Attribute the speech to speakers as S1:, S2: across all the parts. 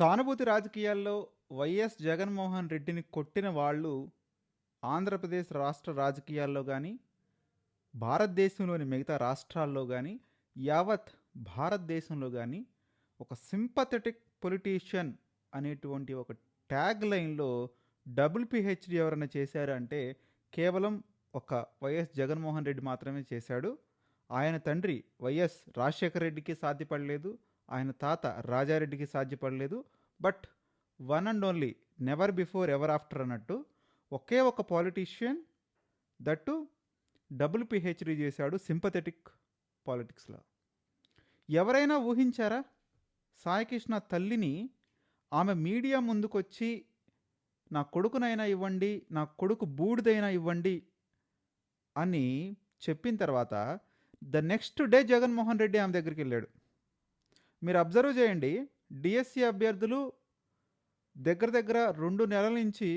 S1: సానుభూతి రాజకీయాల్లో వైఎస్ జగన్మోహన్ రెడ్డిని కొట్టిన వాళ్ళు ఆంధ్రప్రదేశ్ రాష్ట్ర రాజకీయాల్లో కానీ భారతదేశంలోని మిగతా రాష్ట్రాల్లో కానీ యావత్ భారతదేశంలో కానీ ఒక సింపథెటిక్ పొలిటీషియన్ అనేటువంటి ఒక ట్యాగ్ లైన్లో డబుల్ పిహెచ్డి ఎవరైనా చేశారు అంటే కేవలం ఒక వైఎస్ జగన్మోహన్ రెడ్డి మాత్రమే చేశాడు. ఆయన తండ్రి వైఎస్ రాజశేఖర రెడ్డికి సాధ్యపడలేదు, ఆయన తాత రాజారెడ్డికి సాధ్యపడలేదు. But one and only, never before ever after అన్నట్టు ఒకే ఒక పాలిటీషియన్ దట్టు డబుల్ పిహెచ్డి చేశాడు సింపథెటిక్ పాలిటిక్స్లో. ఎవరైనా ఊహించారా సాయికృష్ణ తల్లిని ఆమె మీడియా ముందుకొచ్చి నా కొడుకునైనా ఇవ్వండి, నా కొడుకు బూడిదైనా ఇవ్వండి అని చెప్పిన తర్వాత the next day Jaganmohan Reddy ఆమె దగ్గరికి వెళ్ళాడు. మీరు అబ్జర్వ్ చేయండి, డిఎస్సి అభ్యర్థులు దగ్గర దగ్గర 2 నెలల నుంచి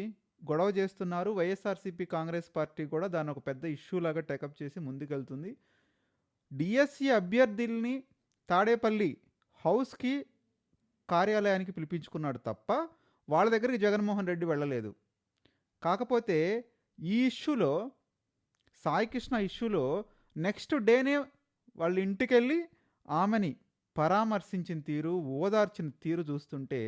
S1: గొడవ చేస్తున్నారు. వైఎస్ఆర్సీపీ కాంగ్రెస్ పార్టీ కూడా దాన్ని ఒక పెద్ద ఇష్యూ లాగా టేకప్ చేసి ముందుకెళ్తుంది. డిఎస్సి అభ్యర్థుల్ని తాడేపల్లి హౌస్కి కార్యాలయానికి పిలిపించుకున్నాడు తప్ప వాళ్ళ దగ్గరికి జగన్మోహన్ రెడ్డి వెళ్ళలేదు. కాకపోతే ఈ ఇష్యూలో, సాయికృష్ణ ఇష్యూలో నెక్స్ట్ డేనే వాళ్ళ ఇంటికి వెళ్ళి ఆమెని పరామర్శించిన తీరు, ఓదార్చిన తీరు చూస్తుంటే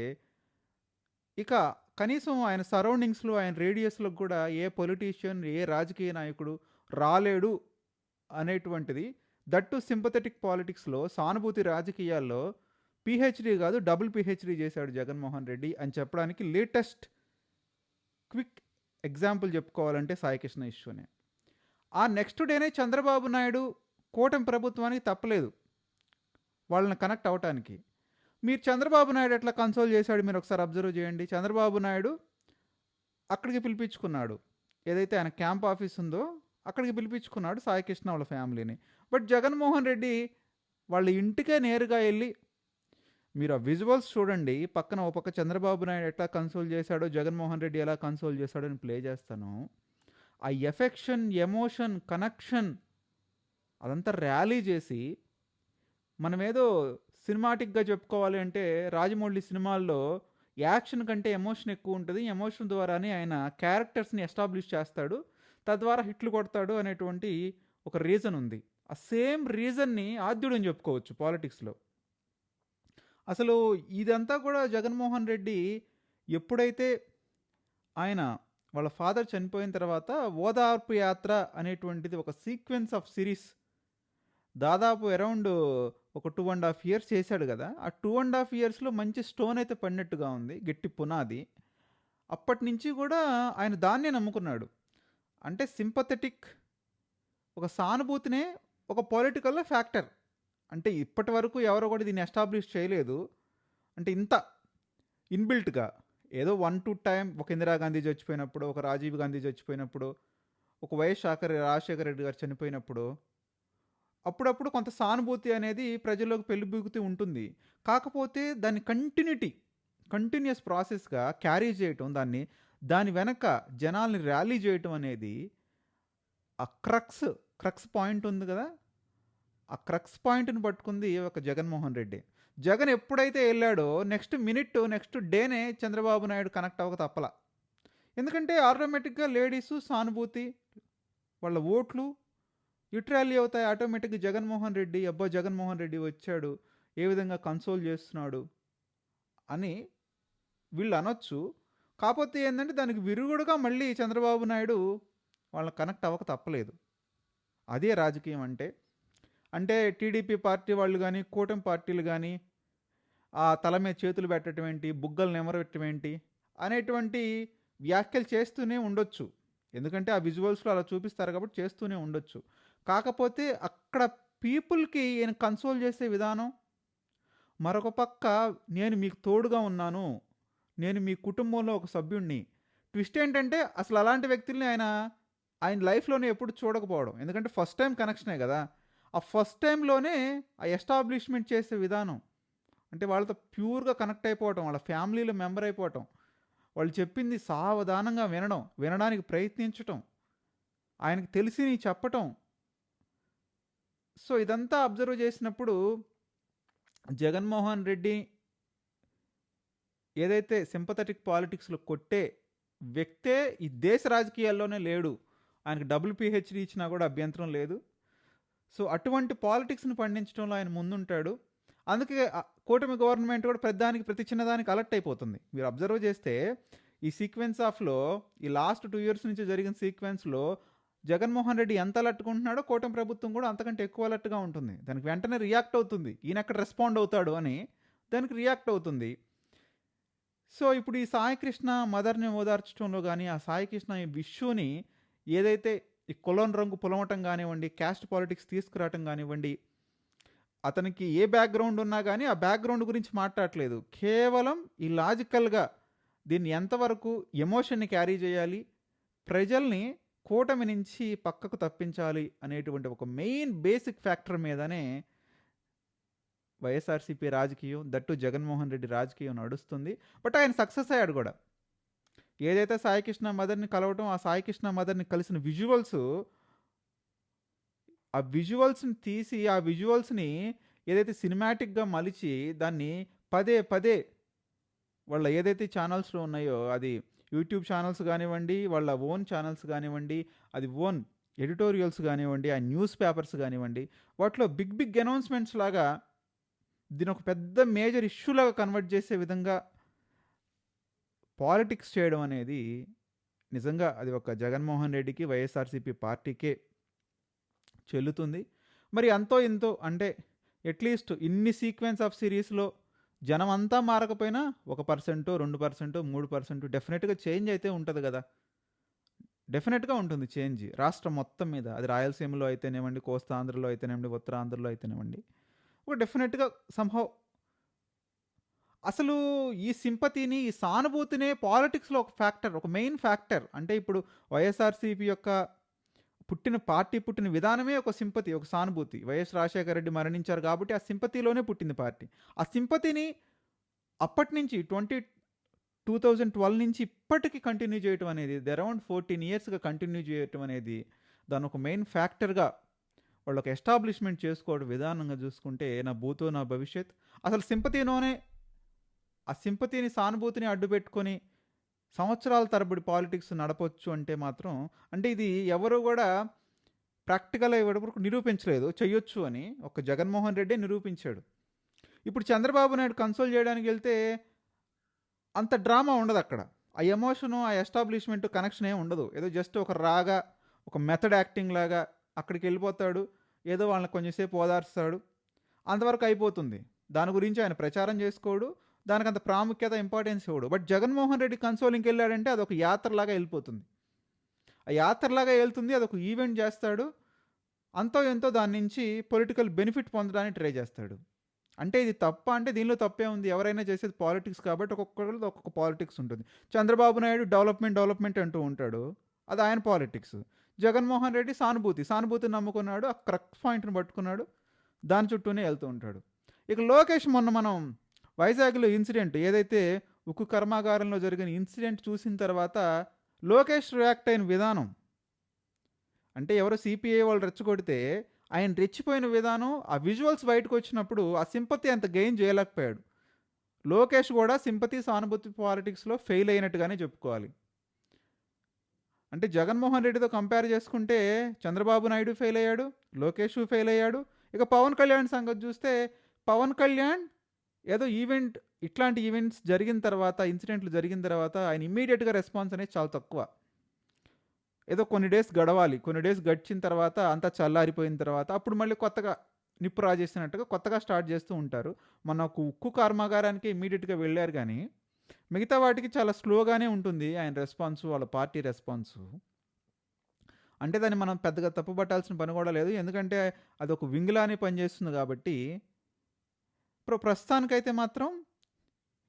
S1: ఇక కనీసం ఆయన సరౌండింగ్స్లో, ఆయన రేడియస్లో కూడా ఏ పొలిటీషియన్, ఏ రాజకీయ నాయకుడు రాలేడు అనేటువంటిది, దట్టు సింపథెటిక్ పాలిటిక్స్లో, సానుభూతి రాజకీయాల్లో పిహెచ్డి కాదు డబుల్ పిహెచ్డి చేశాడు జగన్మోహన్ రెడ్డి అని చెప్పడానికి లేటెస్ట్ క్విక్ ఎగ్జాంపుల్ చెప్పుకోవాలంటే సాయికృష్ణ ఇష్యూనే. ఆ నెక్స్ట్ డేనే చంద్రబాబు నాయుడు కూటమి ప్రభుత్వానికి తప్పలేదు వాళ్ళని కనెక్ట్ అవటానికి. మీరు చంద్రబాబు నాయుడు ఎట్లా కన్సోల్ చేశాడు మీరు ఒకసారి అబ్జర్వ్ చేయండి. చంద్రబాబు నాయుడు అక్కడికి పిలిపించుకున్నాడు, ఏదైతే ఆయన క్యాంప్ ఆఫీస్ ఉందో అక్కడికి పిలిపించుకున్నాడు సాయికృష్ణ వాళ్ళ ఫ్యామిలీని. బట్ జగన్మోహన్ రెడ్డి వాళ్ళ ఇంటికే నేరుగా వెళ్ళి, మీరు ఆ విజువల్స్ చూడండి, పక్కన ఒక పక్క చంద్రబాబు నాయుడు ఎట్లా కన్సోల్ చేశాడో, జగన్మోహన్ రెడ్డి ఎలా కన్సోల్ చేశాడో అని ప్లే చేస్తాను. ఆ ఎఫెక్షన్, ఎమోషన్, కనెక్షన్ అదంతా ర్యాలీ చేసి, మనమేదో సినిమాటిక్గా చెప్పుకోవాలి అంటే రాజమౌళి సినిమాల్లో యాక్షన్ కంటే ఎమోషన్ ఎక్కువ ఉంటుంది, ఎమోషన్ ద్వారానే ఆయన క్యారెక్టర్స్ని ఎస్టాబ్లిష్ చేస్తాడు, తద్వారా హిట్లు కొడతాడు అనేటువంటి ఒక రీజన్ ఉంది. ఆ సేమ్ రీజన్ని ఆద్యుడని చెప్పుకోవచ్చు పాలిటిక్స్లో. అసలు ఇదంతా కూడా జగన్మోహన్ రెడ్డి ఎప్పుడైతే ఆయన వాళ్ళ ఫాదర్ చనిపోయిన తర్వాత ఓదార్పు యాత్ర అనేటువంటిది ఒక సీక్వెన్స్ ఆఫ్ సిరీస్ దాదాపు అరౌండ్ ఒక 2.5 years చేశాడు కదా. ఆ 2.5 yearsలో మంచి స్టోన్ అయితే పడినట్టుగా ఉంది, గట్టి పునాది. అప్పటి నుంచి కూడా ఆయన దాన్నే నమ్ముకున్నాడు. అంటే సింపథెటిక్, ఒక సానుభూతినే ఒక పొలిటికల్ ఫ్యాక్టర్. అంటే ఇప్పటి వరకు ఎవరో కూడా దీన్ని ఎస్టాబ్లిష్ చేయలేదు. అంటే ఇంత ఇన్బిల్ట్గా ఏదో 1-2 టైం, ఒక ఇందిరాగాంధీ చచ్చిపోయినప్పుడు, ఒక రాజీవ్ గాంధీ చచ్చిపోయినప్పుడు, ఒక వైఎస్ రాజశేఖర రెడ్డి గారు చనిపోయినప్పుడు అప్పుడప్పుడు కొంత సానుభూతి అనేది ప్రజల్లోకి పెళ్ళిబూగుతూ ఉంటుంది. కాకపోతే దాన్ని కంటిన్యూస్ ప్రాసెస్గా క్యారీ చేయటం, దాని వెనక జనాల్ని ర్యాలీ చేయటం అనేది ఆ క్రక్స్ పాయింట్ ఉంది కదా, ఆ క్రక్స్ పాయింట్ని పట్టుకుంది ఒక జగన్మోహన్ రెడ్డి. జగన్ ఎప్పుడైతే వెళ్ళాడో నెక్స్ట్ డేనే చంద్రబాబు నాయుడు కనెక్ట్ అవ్వక తప్పలా. ఎందుకంటే ఆటోమేటిక్గా లేడీసు సానుభూతి, వాళ్ళ ఓట్లు ఇటు ర్యాలీ అవుతాయి ఆటోమేటిక్గా. జగన్మోహన్ రెడ్డి వచ్చాడు, ఏ విధంగా కన్సోల్ చేస్తున్నాడు అని వీళ్ళు అనొచ్చు. కాకపోతే ఏంటంటే దానికి విరుగుడుగా మళ్ళీ చంద్రబాబు నాయుడు వాళ్ళని కనెక్ట్ అవ్వక తప్పలేదు. అదే రాజకీయం అంటే టీడీపీ పార్టీ వాళ్ళు కానీ, కూటమి పార్టీలు కానీ ఆ తల మీద చేతులు పెట్టడం ఏంటి, బుగ్గలు నెమరపెట్టడం ఏంటి అనేటువంటి వ్యాఖ్యలు చేస్తూనే ఉండొచ్చు. ఎందుకంటే ఆ విజువల్స్లో అలా చూపిస్తారు కాబట్టి చేస్తూనే ఉండొచ్చు. కాకపోతే అక్కడ పీపుల్కి ఈయన కన్సోల్ చేసే విధానం, మరొక పక్క నేను మీకు తోడుగా ఉన్నాను, నేను మీ కుటుంబంలో ఒక సభ్యుడిని. ట్విస్ట్ ఏంటంటే అసలు అలాంటి వ్యక్తుల్ని ఆయన లైఫ్లోనే ఎప్పుడు చూడకపోవడం. ఎందుకంటే ఫస్ట్ టైం కనెక్షనే కదా. ఆ ఫస్ట్ టైంలోనే ఆ ఎస్టాబ్లిష్మెంట్ చేసే విధానం, అంటే వాళ్ళతో ప్యూర్గా కనెక్ట్ అయిపోవటం, వాళ్ళ ఫ్యామిలీలో మెంబర్ అయిపోవటం, వాళ్ళు చెప్పింది సావధానంగా వినడానికి ప్రయత్నించటం, ఆయనకు తెలిసి చెప్పటం. సో ఇదంతా అబ్జర్వ్ చేసినప్పుడు జగన్మోహన్ రెడ్డి ఏదైతే సింపథెటిక్ పాలిటిక్స్‌లో కొట్టే వ్యక్తే ఈ దేశ రాజకీయాల్లోనే లేడు. ఆయనకి డబుల్ పీహెచ్‌డీ ఇచ్చినా కూడా అభ్యంతరం లేదు. సో, అటువంటి పాలిటిక్స్‌ని పండించడంలో ఆయన ముందుంటాడు. అందుకే కూటమి గవర్నమెంట్ కూడా ప్రతిదానికి ప్రతి చిన్నదానికి అలర్ట్ అయిపోతుంది. మీరు అబ్జర్వ్ చేస్తే ఈ సీక్వెన్స్ ఆఫ్‌లో ఈ లాస్ట్ 2 ఇయర్స్ నుంచి జరిగిన సీక్వెన్స్‌లో జగన్మోహన్ రెడ్డి ఎంత అలర్ట్‌గా ఉంటున్నాడో కూటమి ప్రభుత్వం కూడా అంతకంటే ఎక్కువ అలర్ట్‌గా ఉంటుంది. దానికి వెంటనే రియాక్ట్ అవుతుంది. ఈయనెక్కడ రెస్పాండ్ అవుతాడు అని దానికి రియాక్ట్ అవుతుంది. సో, ఇప్పుడు ఈ సాయికృష్ణ మదర్‌ని ఓదార్చడంలో గానీ, ఆ సాయికృష్ణ ఈ ఇష్యూని ఏదైతే ఈ కులం రంగు పులమటం గానివ్వండి, క్యాస్ట్ పాలిటిక్స్ తీసుకురావటం గానివ్వండి, అతనికి ఏ బ్యాక్‌గ్రౌండ్ ఉన్నా గానీ, ఆ బ్యాక్‌గ్రౌండ్ గురించి మాట్లాడట్లేదు. కేవలం ఈ లాజికల్‌గా దీన్ని ఎంతవరకు ఎమోషన్‌ని క్యారీ చేయాలి, ప్రజల్ని కూటమి నుంచి పక్కకు తప్పించాలి అనేటువంటి ఒక మెయిన్ బేసిక్ ఫ్యాక్టర్ మీదనే వైఎస్ఆర్సీపీ రాజకీయం, దట్టు జగన్మోహన్ రెడ్డి రాజకీయం నడుస్తుంది. బట్ ఆయన సక్సెస్ అయ్యాడు కూడా. ఏదైతే సాయికృష్ణ మదర్‌ని కలవటం, ఆ సాయికృష్ణ మదర్‌ని కలిసిన విజువల్స్, ఆ విజువల్స్‌ని తీసి, ఆ విజువల్స్‌ని ఏదైతే సినిమాటిక్‌గా మలిచి, దాన్ని పదే పదే వాళ్ళ ఏదైతే ఛానల్స్‌లో ఉన్నాయో, అది యూట్యూబ్ ఛానల్స్ గానివ్వండి, వాళ్ళ ఓన్ ఛానల్స్ గానివ్వండి, అది ఓన్ ఎడిటోరియల్స్ గానివ్వండి, ఆ న్యూస్ పేపర్స్ గానివ్వండి, వాటిలో బిగ్ బిగ్ అనౌన్స్‌మెంట్స్ లాగా దీని ఒక పెద్ద మేజర్ ఇష్యూ లాగా కన్వర్ట్ చేసే విధంగా పాలిటిక్స్ చేయడం అనేది నిజంగా అది ఒక జగన్మోహన్ రెడ్డికి, వైఎస్ఆర్సీపీ పార్టీకే చెల్లుతుంది. మరి అంతో ఇంతో అంటే అట్లీస్ట్ ఇన్ని సీక్వెన్స్ ఆఫ్ సిరీస్‌లో జనం అంతా మారకపోయినా 1%, 2%, 3% డెఫినెట్‌గా చేంజ్ అయితే ఉంటది గదా! డెఫినెట్‌గా ఉంటుంది చేంజ్. రాష్ట్రం మొత్తం మీద. అది రాయలసీమలో అయితేనేవ్వండి, కోస్తాంధ్రలో అయితేనేవ్వండి, ఉత్తరాంధ్రలో అయితేనేవ్వండి. ఒక డెఫినెట్‌గా సమ్‌హౌ అసలు ఈ సింపతిని, ఈ సానుభూతినే పాలిటిక్స్‌లో ఒక ఫ్యాక్టర్, ఒక మెయిన్ ఫ్యాక్టర్. అంటే ఇప్పుడు వైఎస్ఆర్సీపీ యొక్క పార్టీ పుట్టిన విధానమే ఒక సింపతి, ఒక సానుభూతి. వైఎస్ రాజశేఖర రెడ్డి మరణించారు కాబట్టి ఆ సింపతిలోనే పుట్టింది పార్టీ. ఆ సింపతిని అప్పటి నుంచి 2012 నుంచి ఇప్పటికి కంటిన్యూ చేయటం అనేది, అరౌండ్ 14 ఇయర్స్‌గా కంటిన్యూ చేయటం అనేది దాని ఒక మెయిన్ ఫ్యాక్టర్‌గా వాళ్ళు ఒక ఎస్టాబ్లిష్మెంట్ చేసుకోవడం విధానంగా చూసుకుంటే, నా భూతో నా భవిష్యత్ అసలు సింపతిలోనే ఆ సింపతిని, సానుభూతిని అడ్డుపెట్టుకొని సంవత్సరాల తరబడి పాలిటిక్స్ నడపొచ్చు అంటే మాత్రం, అంటే ఇది ఎవరు కూడా ప్రాక్టికల్‌గా ఇప్పటివరకు నిరూపించలేదు చెయ్యొచ్చు అని. ఒక జగన్మోహన్ రెడ్డే నిరూపించాడు. ఇప్పుడు చంద్రబాబు నాయుడు కన్సోల్ చేయడానికి వెళ్తే అంత డ్రామా ఉండదు అక్కడ. ఆ ఎమోషను, ఆ ఎస్టాబ్లిష్మెంట్ కనెక్షన్ ఏమి ఉండదు. ఏదో జస్ట్ ఒక రాగా, ఒక మెథడ్ యాక్టింగ్ లాగా అక్కడికి వెళ్ళిపోతాడు. ఏదో వాళ్ళని కొంచెంసేపు ఓదార్స్తాడు. అంతవరకు అయిపోతుంది. దాని గురించి ఆయన ప్రచారం చేసుకోడు. దానికి అంత ప్రాముఖ్యత, ఇంపార్టెన్స్ ఇవ్వడు. బట్ జగన్మోహన్ రెడ్డి కన్సోలింగ్కి వెళ్ళాడంటే అదొక యాత్రలాగా వెళ్ళిపోతుంది. ఆ యాత్రలాగా వెళ్తుంది, అదొక ఈవెంట్ చేస్తాడు. అంతో ఎంతో దాని నుంచి పొలిటికల్ బెనిఫిట్ పొందడానికి ట్రై చేస్తాడు. అంటే ఇది తప్ప అంటే దీనిలో తప్పే ఉంది. ఎవరైనా చేసేది పాలిటిక్స్ కాబట్టి ఒక్కొక్కరిది ఒక్కొక్క పాలిటిక్స్ ఉంటుంది. చంద్రబాబు నాయుడు డెవలప్మెంట్ అంటూ ఉంటాడు. అది ఆయన పాలిటిక్స్. జగన్మోహన్ రెడ్డి సానుభూతిని నమ్ముకున్నాడు. ఆ క్రక్స్ పాయింట్ని పట్టుకున్నాడు. దాని చుట్టూనే వెళ్తూ ఉంటాడు. ఇక లోకేష్ మొన్న మనం వైజాగ్లో ఇన్సిడెంట్ ఏదైతే ఉక్కు కర్మాగారంలో జరిగిన ఇన్సిడెంట్ చూసిన తర్వాత లోకేష్ రియాక్ట్ అయిన విధానం, అంటే ఎవరో సిపిఐ వాళ్ళు రెచ్చగొడితే ఆయన రెచ్చిపోయిన విధానం, ఆ విజువల్స్ బయటకు వచ్చినప్పుడు ఆ సింపతి అంత గెయిన్ చేయలేకపోయాడు. లోకేష్ కూడా సింపతి, సానుభూతి పాలిటిక్స్లో ఫెయిల్ అయినట్టుగానే చెప్పుకోవాలి. అంటే జగన్మోహన్ రెడ్డితో కంపేర్ చేసుకుంటే చంద్రబాబు నాయుడు ఫెయిల్ అయ్యాడు, లోకేష్ ఫెయిల్ అయ్యాడు. ఇక పవన్ కళ్యాణ్ సంగతి చూస్తే పవన్ కళ్యాణ్ ఏదో ఈవెంట్, ఇట్లాంటి ఈవెంట్స్ జరిగిన తర్వాత, ఇన్సిడెంట్లు జరిగిన తర్వాత ఆయన ఇమ్మీడియట్గా రెస్పాన్స్ అనేది చాలా తక్కువ. ఏదో కొన్ని డేస్ గడవాలి, కొన్ని డేస్ గడిచిన తర్వాత అంతా చల్లారిపోయిన తర్వాత అప్పుడు మళ్ళీ కొత్తగా నిప్పు రాజేసినట్టుగా కొత్తగా స్టార్ట్ చేస్తూ ఉంటారు. మన ఉక్కు కర్మాగారానికి ఇమ్మీడియట్గా వెళ్ళారు కానీ మిగతా వాటికి చాలా స్లోగానే ఉంటుంది ఆయన రెస్పాన్స్, వాళ్ళ పార్టీ రెస్పాన్సు. అంటే దాన్ని మనం పెద్దగా తప్పు పట్టాల్సిన పని కూడా లేదు. ఎందుకంటే అది ఒక వింగ్లానే పనిచేస్తుంది కాబట్టి. ప్రస్తుతానికైతే మాత్రం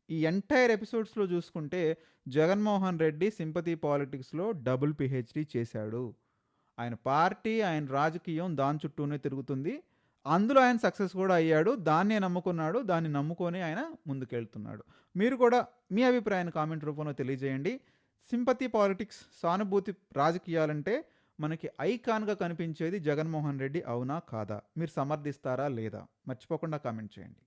S1: ఈ ఎంటైర్ ఎపిసోడ్స్లో చూసుకుంటే జగన్మోహన్ రెడ్డి సింపతి పాలిటిక్స్లో డబుల్ పిహెచ్డి చేశాడు. ఆయన పార్టీ, ఆయన రాజకీయం దాని చుట్టూనే తిరుగుతుంది. అందులో ఆయన సక్సెస్ కూడా అయ్యాడు. దాన్నే నమ్ముకున్నాడు. దాన్ని నమ్ముకొని ఆయన ముందుకెళ్తున్నాడు. మీరు కూడా మీ అభిప్రాయాన్ని కామెంట్ రూపంలో తెలియజేయండి. సింపతి పాలిటిక్స్, సానుభూతి రాజకీయాలంటే మనకి ఐకాన్గా కనిపించేది జగన్మోహన్ రెడ్డి, అవునా కాదా? మీరు సమర్థిస్తారా లేదా? మర్చిపోకుండా కామెంట్ చేయండి.